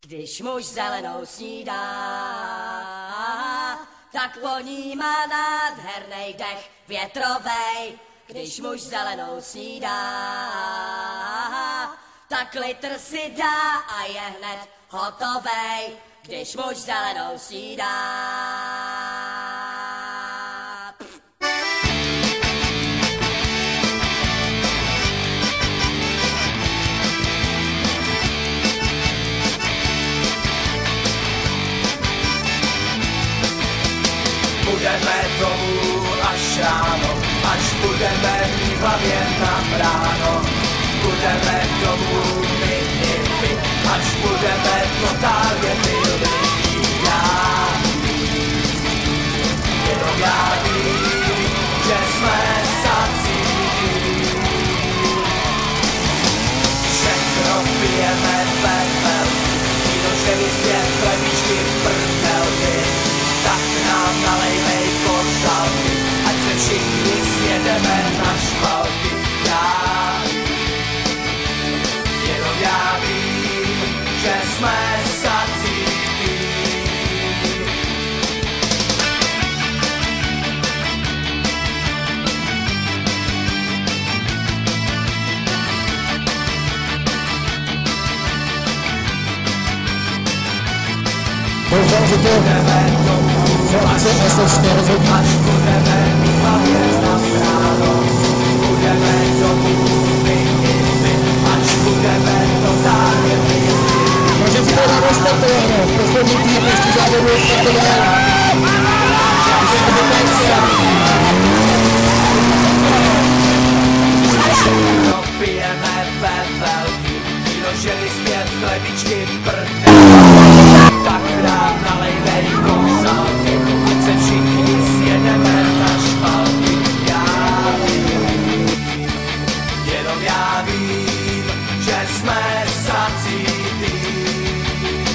Když muž zelenou snídá, tak ponímá nádhernej dech větrovej. Když muž zelenou snídá, tak litr si dá a je hned hotovej. Když muž zelenou snídá. Budeme domů až ráno, až budeme mít v hlavě na bráno. Budeme domů my i vy, až budeme totálně milí. Jenom já vím, že jsme sací. Všechno pijeme pepel, vínoženy zpět, chlebíčky, prdelky. Tak nám nalejmej košalky, ať se všichni sjedeme na špalky. Jenom já vím, že jsme sací. Doufám, že to se vlastně rozhodí. Až budeme mít hlavě na bráno, budeme domů my i my, až budeme totálně milí. Můžeme si to dávat startovat, poslední tým ještě závodu je startovat. Všechno pijeme vevelky, vínoženy zpět, chlebičky, prdelky. Tak nám nalejmej košalky, ať se všichni sjedeme na špalky. Jenom já vím, že jsme sací tým.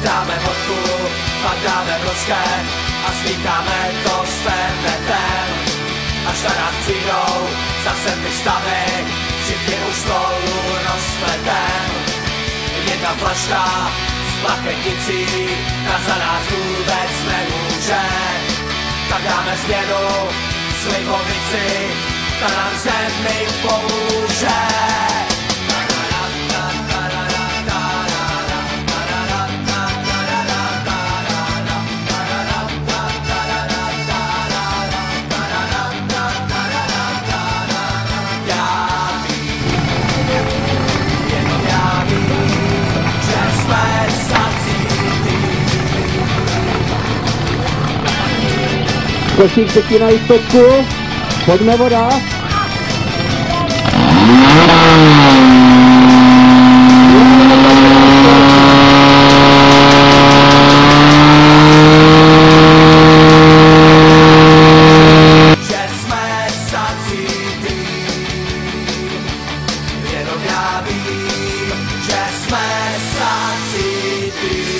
Dáme vodku, pak dáme vlské a slíkáme to s fernetem. Až na nás přijdou zase ty stavy, všichni u stolu rozpletem. Jedna flaška s plachetnicí, ta za nás vůbec nemůže. Tak dáme změnu slivovici, ta nám zemi pomůže. Košík třetí na jistotku, pojďme voda. Že jsme sací tým, jenom já vím, že jsme sací tým.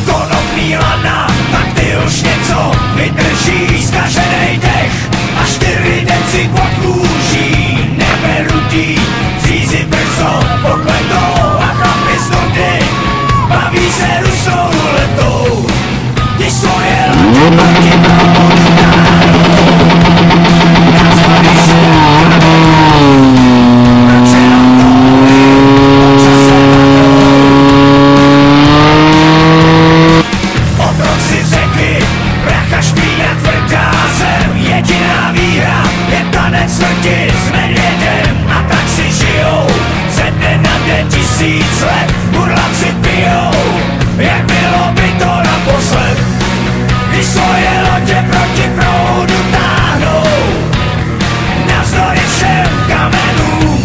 Konopný lana, tak ty už něco vydrží, zkaženej dech a 4 deci pod kůží. Neberutý, řízy brzo pokletou a chlapi z nudy baví se rusou letou. Když svoje ladě proti jediná výhra je tanec smrti s medvědem a tak si žijou ze dne na den 1000 let. Burlavci pijou, jak bylo by to naposled, když svoje lodě proti proudu táhnou. Navzdory všem kamenům,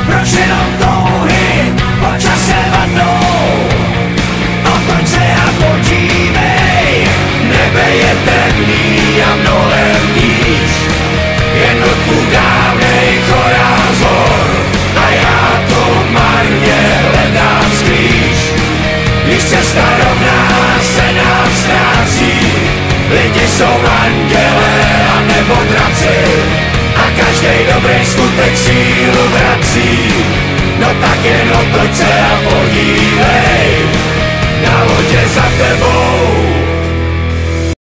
proč jenom touhy po čase vadnou. Otoč se a podívej, nebe je temný a mnohem níž, jednotku dávnej chorál. cesta rovná se nám ztrácí. Lidi jsou andělé a nebo draci a každej dobrý skutek sílu vrací. No tak jen otoč se a podívej, na lodě za tebou